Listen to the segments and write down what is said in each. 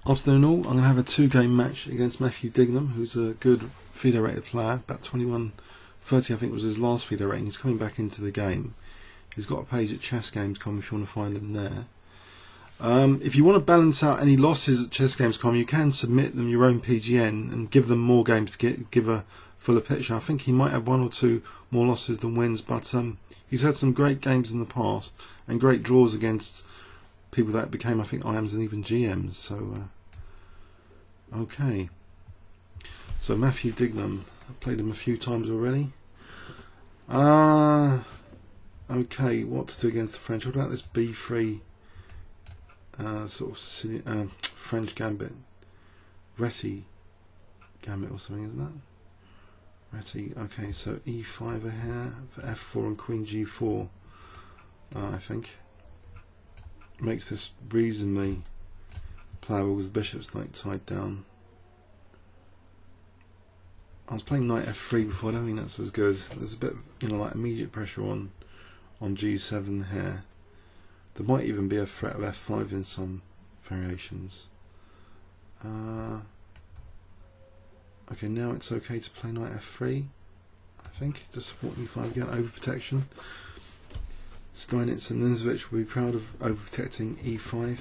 Afternoon all, I'm going to have a 2-game match against M.Dignam, who's a good FIDE rated player. About 21.30 I think was his last FIDE rating. He's coming back into the game. He's got a page at Chesscube.com if you want to find him there. If you want to balance out any losses at Chesscube.com, you can submit them your own PGN and give them more games to give a fuller picture. I think he might have 1 or 2 more losses than wins, but he's had some great games in the past and great draws against people that became, I think, IMs and even GMs. So okay, so M.Dignam, I've played him a few times already. Okay, what to do against the French? What about this B3 sort of Sicilian, French gambit? Reti gambit or something, isn't that? Reti, okay, so E5 here for F4 and Queen G4, I think. Makes this reasonably playable because the bishop's like tied down. I was playing knight F3 before. I don't think that's as good. There's a bit, like immediate pressure on G7 here. There might even be a threat of F5 in some variations. Okay, now it's okay to play knight F3. I think just support E5 again. Overprotection. Steinitz and Linzovich will be proud of overprotecting E5.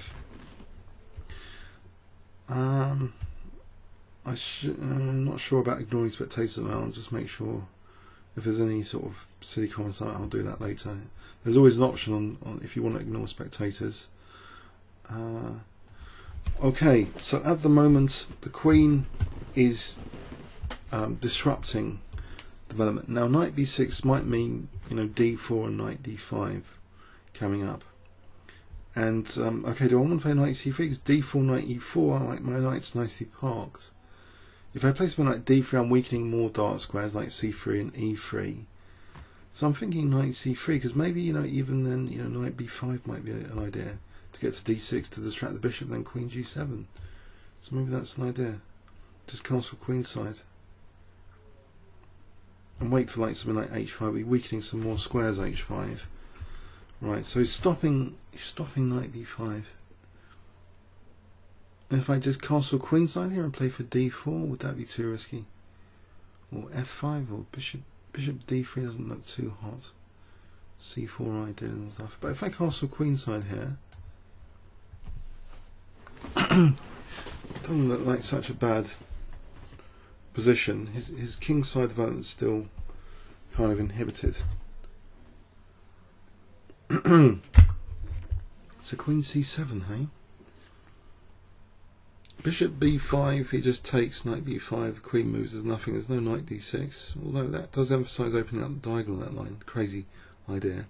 I'm not sure about ignoring spectators now. I'll just make sure if there's any sort of silly comments, I'll do that later. There's always an option on if you want to ignore spectators. Okay, so at the moment the queen is disrupting development. Now knight b6 might mean d4 and knight d5 coming up. And okay, do I want to play knight c3? Because d4, knight e4, I like my knights nicely parked. If I play something like d3, I'm weakening more dark squares like c3 and e3. So I'm thinking knight c3 because maybe even then knight b5 might be an idea to get to d6 to distract the bishop, then queen g7. So maybe that's an idea. Just castle queenside. And wait for like something like h5. We're weakening some more squares h5. Right, so he's stopping knight b5. And if I just castle queenside here and play for d4, would that be too risky? Or f5 or bishop d3 doesn't look too hot. c4 idea and stuff. But if I castle queenside here, it doesn't look like such a bad position. His kingside development is still kind of inhibited. So queen c7, hey? Bishop b5, he just takes knight b5, queen moves, there's nothing, there's no knight d6, although that does emphasise opening up the diagonal of that line. Crazy idea.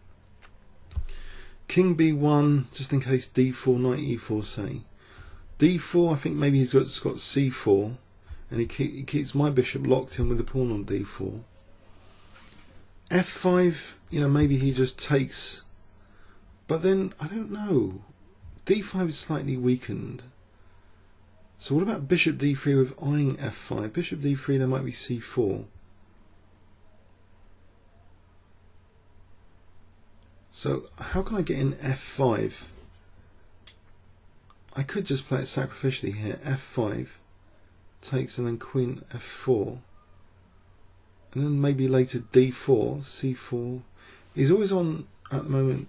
King b1, just in case d4, knight e4 say. d4, I think maybe he's just got c4, and he keeps my bishop locked in with the pawn on d4. f5, maybe he just takes, but then, I don't know, d5 is slightly weakened. So what about bishop d3 with eyeing f5? Bishop d3, there might be c4. So how can I get in f5? I could just play it sacrificially here. f5 takes and then queen f4. And then maybe later d4, c4. He's always on, at the moment,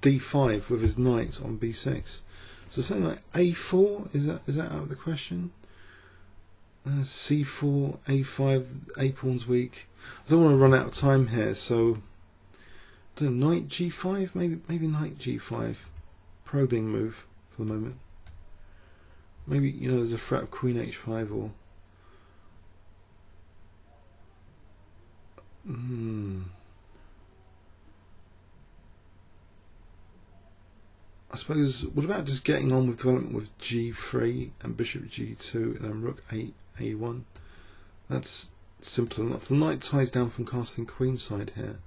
d5 with his knight on b6. So something like a4, is that out of the question? c4, a5, a pawn's weak. I don't want to run out of time here, so I don't know, knight g5, maybe knight g5, probing move for the moment. Maybe there's a threat of queen h5 or I suppose, what about just getting on with development with g3 and bishop g2 and then rook a1? That's simple enough. The knight ties down from casting queenside here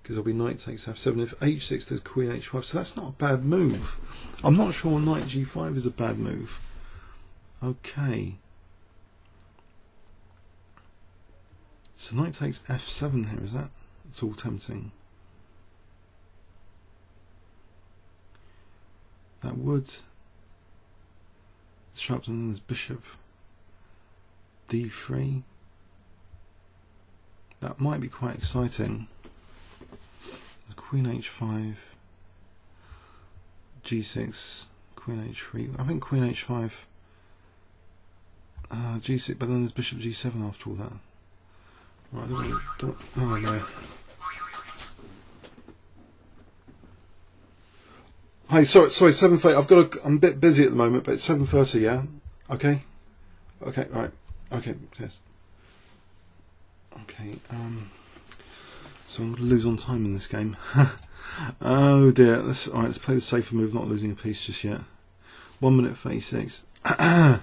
because there'll be knight takes f7. If h6, there's queen h5, so that's not a bad move. I'm not sure knight g5 is a bad move. Okay. So knight takes f7 here, is that? It's all tempting. That would disrupt, and then there's bishop d3. That might be quite exciting. Queen h5, g6, queen h3. I think queen h5, g6, but then there's bishop g7 after all that. Right, oh no. Hi, sorry, 7:30. I'm a bit busy at the moment, but it's 7:30. Yeah. Okay. Okay. Right. Okay. Yes. Okay. So I'm going to lose on time in this game. Oh dear. All right. Let's play the safer move, not losing a piece just yet. 1 minute 36. So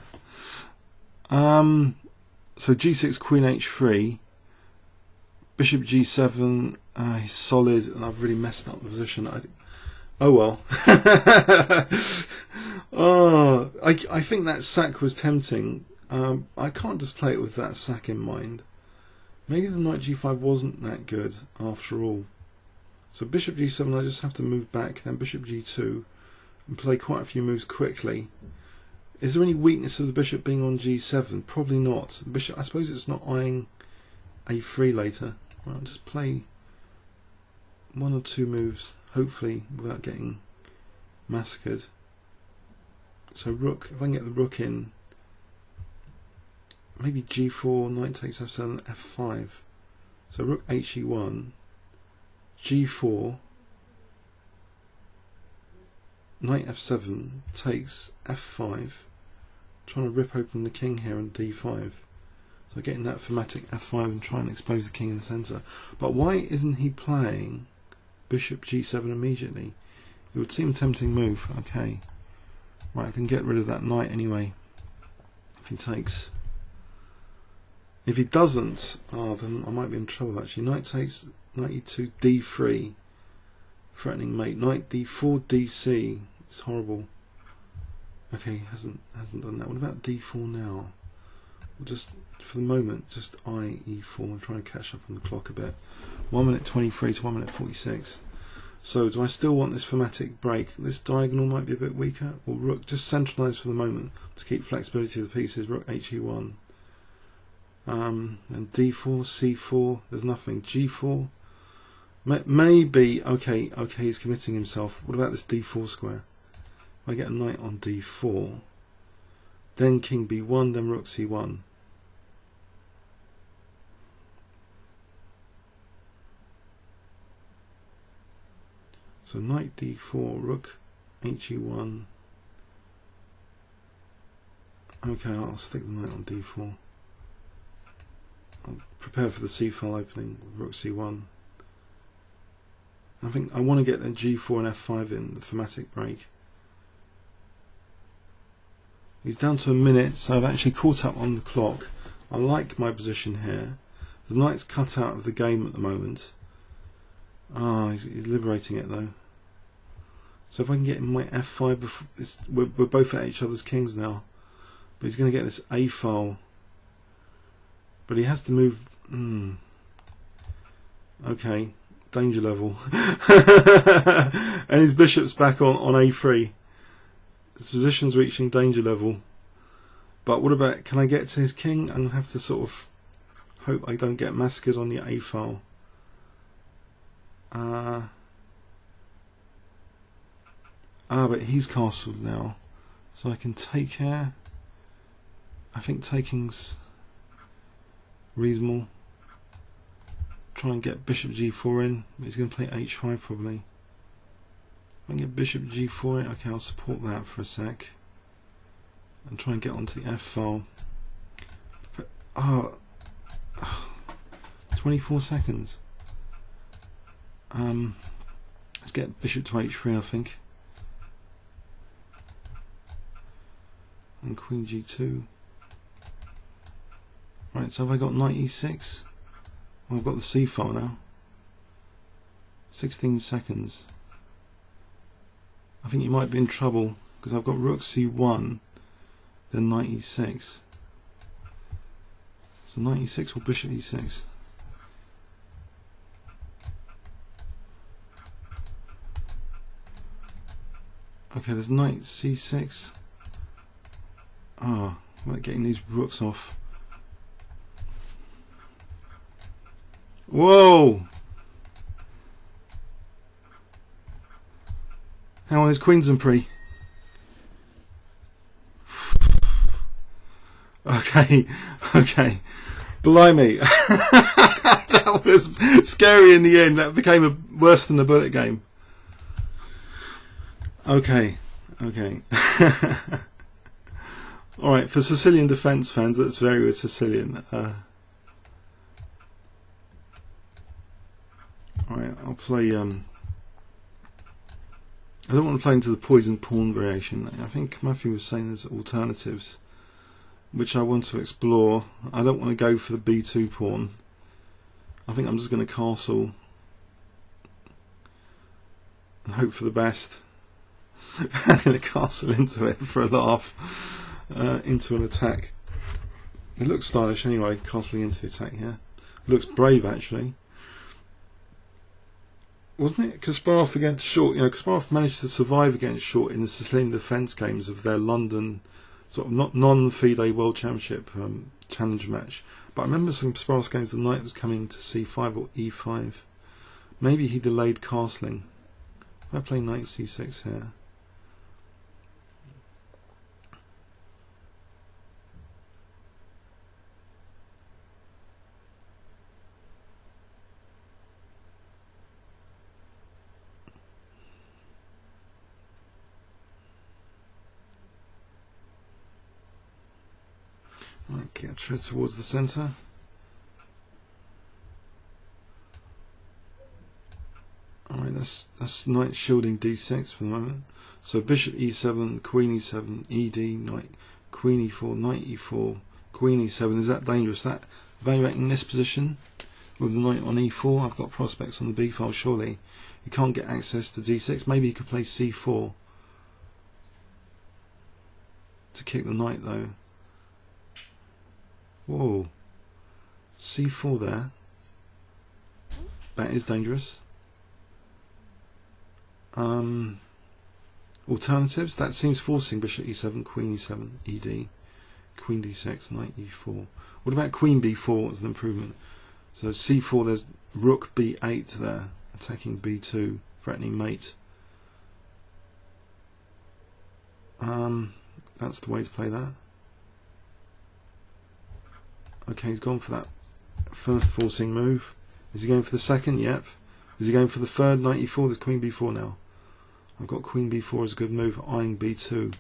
g6, queen h3, bishop g7. He's solid, and I've really messed up the position. Oh well. Oh, I think that sack was tempting. I can't just play it with that sack in mind. Maybe the knight g5 wasn't that good after all. So bishop g7, I just have to move back, then bishop g2, and play quite a few moves quickly. Is there any weakness of the bishop being on g7? Probably not. The bishop, I suppose it's not eyeing a3 later. Right, I'll just play 1 or 2 moves, hopefully without getting massacred. So rook, if I can get the rook in, maybe g4, knight takes f7, f5. So rook he1, g4, knight f7 takes f5, trying to rip open the king here on d5. So getting that thematic f5 and trying to expose the king in the centre. But why isn't he playing bishop g7 immediately? It would seem a tempting move. Okay, right, I can get rid of that knight anyway if he takes. If he doesn't, then I might be in trouble actually. Knight takes, knight e2, d3, threatening mate. Knight d4, dc. It's horrible. Okay, hasn't done that. What about d4 now? We'll just, for the moment, just e4. I'm trying to catch up on the clock a bit. 1 minute 23 to 1 minute 46. So do I still want this thematic break? This diagonal might be a bit weaker. Or rook, just centralise for the moment to keep flexibility of the pieces. Rook he1. And d4, c4, there's nothing. g4, maybe, okay, he's committing himself. What about this d4 square? If I get a knight on d4, then king b1, then rook c1. So knight d4, rook he1. Okay, I'll stick the knight on d4. I'll prepare for the c-file opening with rook c1. I think I want to get a g4 and f5 in, the thematic break. He's down to a minute, so I've actually caught up on the clock. I like my position here. The knight's cut out of the game at the moment. He's liberating it though. So if I can get my f5 before, we're both at each other's kings now. But he's going to get this a-file. But he has to move. Okay, danger level. And his bishop's back on a3. His position's reaching danger level. But what about, can I get to his king? I'm going to have to sort of hope I don't get massacred on the a-file. But he's castled now. So I can take here. I think taking's reasonable. Try and get bishop g4 in. He's going to play h5 probably. If I can get bishop g4 in, okay, I'll support that for a sec. And try and get onto the f-file. 24 seconds. Let's get bishop to h3, I think. And queen g2. Right, so have I got knight e6? Well, I've got the c-file now. 16 seconds. I think you might be in trouble because I've got rook c1, then knight e6. So knight e6 or bishop e6. Okay, there's knight c6. Oh, I'm getting these rooks off. Whoa! How are those queens and pre? Okay, okay. Blimey. That was scary in the end. That became worse than a bullet game. Okay, okay. Alright, for Sicilian defence fans, let's vary with Sicilian. Alright, I'll play... I don't want to play into the poison pawn variation. I think Matthew was saying there's alternatives which I want to explore. I don't want to go for the b2 pawn. I think I'm just going to castle and hope for the best. I'm going to castle into it for a laugh, into an attack. It looks stylish anyway, castling into the attack here. It looks brave actually. Wasn't it Kasparov against Short? You know, Kasparov managed to survive against Short in the Sicilian defence games of their London sort of not non-FIDE World Championship challenge match. But I remember some Kasparov's games the knight was coming to c5 or e5. Maybe he delayed castling. If I play knight c6 here. Okay, I'll tread towards the centre. Alright, that's knight shielding d6 for the moment. So bishop e7, queen e7, ed, knight, queen e4, knight e4, queen e7. Is that dangerous? That evaluating this position with the knight on e4, I've got prospects on the b file surely. You can't get access to d6. Maybe you could play c4 to kick the knight though. Whoa, c4 there. That is dangerous. Alternatives, that seems forcing bishop e7, queen e7, ed, queen d6, knight e4. What about queen b4 as an improvement? So c4, there's rook b8 there, attacking b2, threatening mate. That's the way to play that. Okay, he's gone for that first forcing move. Is he going for the second? Yep. Is he going for the third? Knight e4. There's queen b4 now. I've got queen b4 as a good move, eyeing b2.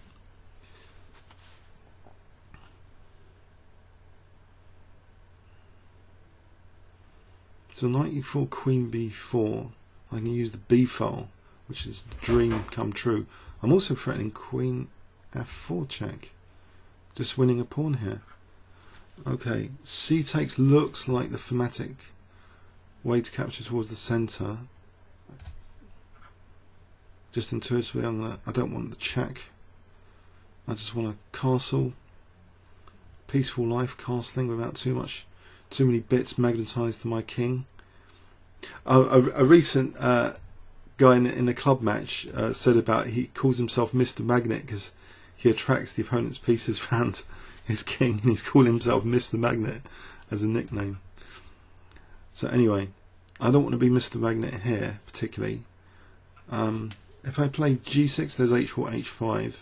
So knight e4, queen b4. I can use the b file, which is the dream come true. I'm also threatening queen f4 check. Just winning a pawn here. Okay, c takes looks like the thematic way to capture towards the centre. Just intuitively, I don't want the check. I just want a castle, peaceful life, castling without too many bits magnetised to my king. A recent guy in a club match said about he calls himself Mr. Magnet because he attracts the opponent's pieces around his king, and he's called himself Mr. Magnet as a nickname. So anyway, I don't want to be Mr. Magnet here particularly. If I play g6, there's h4, h5.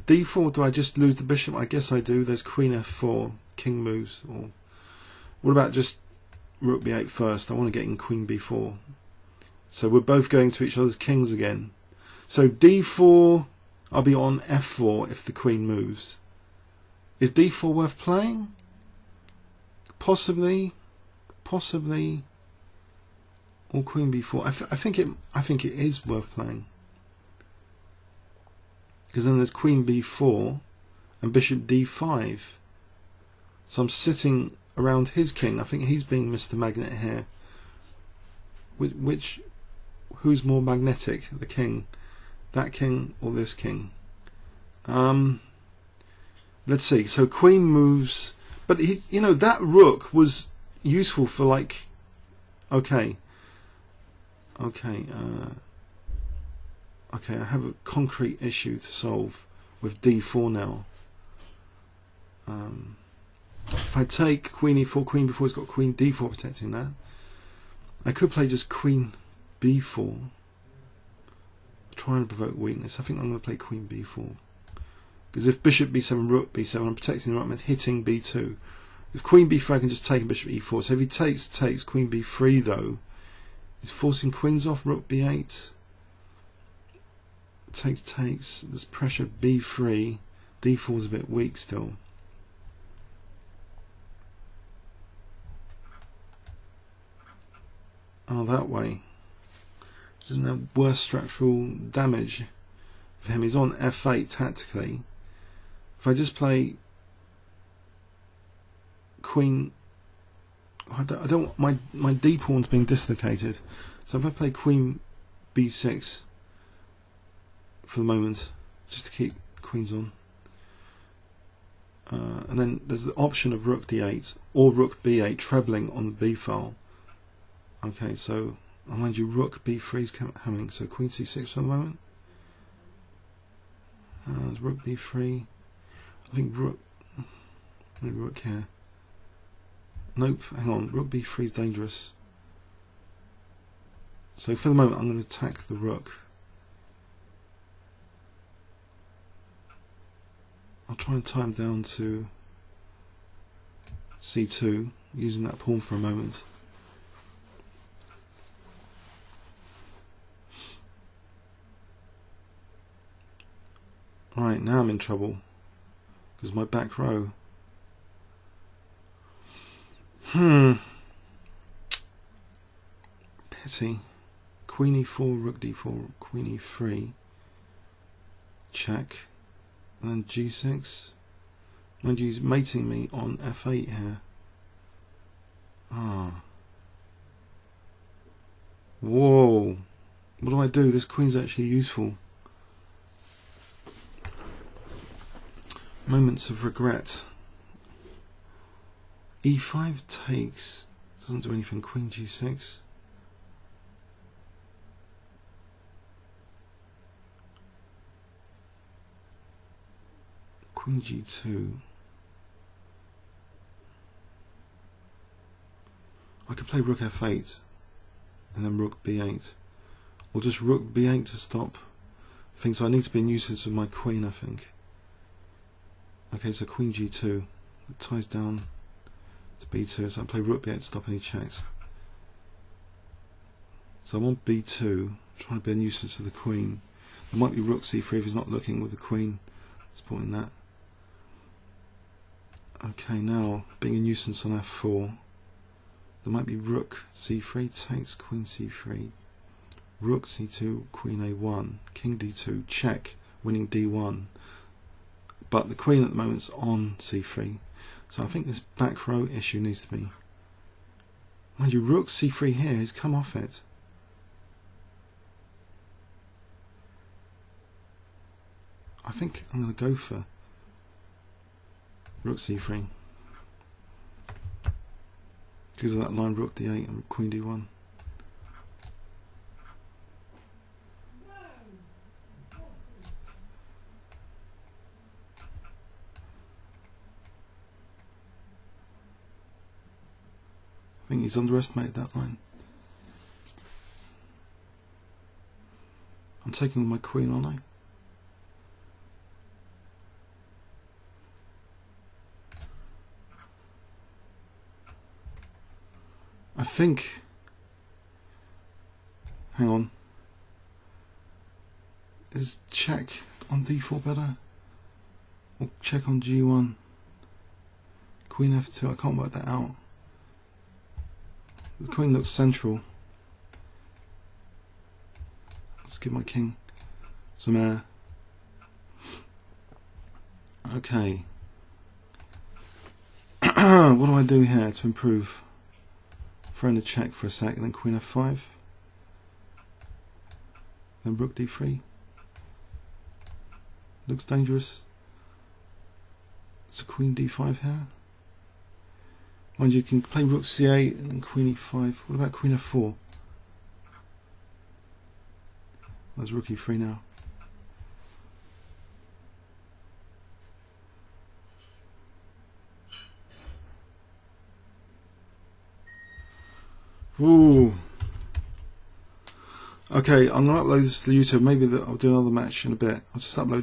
d4, do I just lose the bishop? I guess I do. There's queen f4, king moves. Or what about just rook b8 first? I want to get in queen b4. So we're both going to each other's kings again. So d4, I'll be on f4 if the queen moves. Is d4 worth playing? Possibly, or queen b4. I think it is worth playing because then there's queen b4 and bishop d5. So I'm sitting around his king. I think he's being Mr. Magnet here. Who's more magnetic, the king, that king or this king? Let's see. So queen moves, but that rook was useful for like. Okay. I have a concrete issue to solve with d4 now. If I take queen e4, queen b4, it's got queen d4 protecting that. I could play just queen b4, trying to provoke weakness. I think I'm going to play queen b4. Because if bishop b7, rook b7, I'm protecting the right, I'm hitting b2. If queen b3, I can just take bishop e4. So if he takes queen b3 though, he's forcing queens off, rook b8. Takes, there's pressure b3. d4 is a bit weak still. Oh, that way. Doesn't have worse structural damage for him. He's on f8 tactically. If I just play queen, I don't my d pawn's being dislocated. So if I play queen b6 for the moment, just to keep queens on, and then there's the option of rook d8 or rook b8 trebling on the b file. Okay, so mind you, rook b3 is coming, so queen c6 for the moment. Rook b3. I think rook. Maybe rook here. Nope. Hang on. Rook b3 is dangerous. So for the moment, I'm going to attack the rook. I'll try and tie him down to c2, using that pawn for a moment. Right, now I'm in trouble because my back row. Pity. Queen e4, rook d4, queen e3. Check. And then g6. Mind you, he's mating me on f8 here. Ah. Whoa. What do I do? This queen's actually useful. Moments of regret. e5 takes. Doesn't do anything. Queen g6. Queen g2. I could play rook f8 and then rook b8, or just rook b8 to stop things. So I need to be in usage of my queen, I think. Okay, so queen g2, it ties down to b2, so I play rook b8 to stop any checks. So I'm on b2, trying to be a nuisance for the queen. There might be rook c3 if he's not looking with the queen supporting that. Okay, now being a nuisance on f4, there might be rook c3 takes, queen c3, rook c2, queen a1, king d2, check, winning d1. But the queen at the moment is on c3, so I think this back row issue needs to be. Mind you, rook c3 here has come off it. I think I'm going to go for rook c3 because of that line rook d8 and queen d1. I think he's underestimated that line. I'm taking my queen, aren't I? I think, hang on, is check on d4 better? Or check on g1? Queen f2, I can't work that out. The queen looks central. Let's give my king some air. Okay. What do I do here to improve? Throw in a check for a sec, and then queen f5. Then rook d3. Looks dangerous. So queen d5 here. Mind you, can play rook c8 and then queen e5. What about queen f4? There's rook e3 now. Ooh. Okay, I'm going to upload this to YouTube. Maybe I'll do another match in a bit. I'll just upload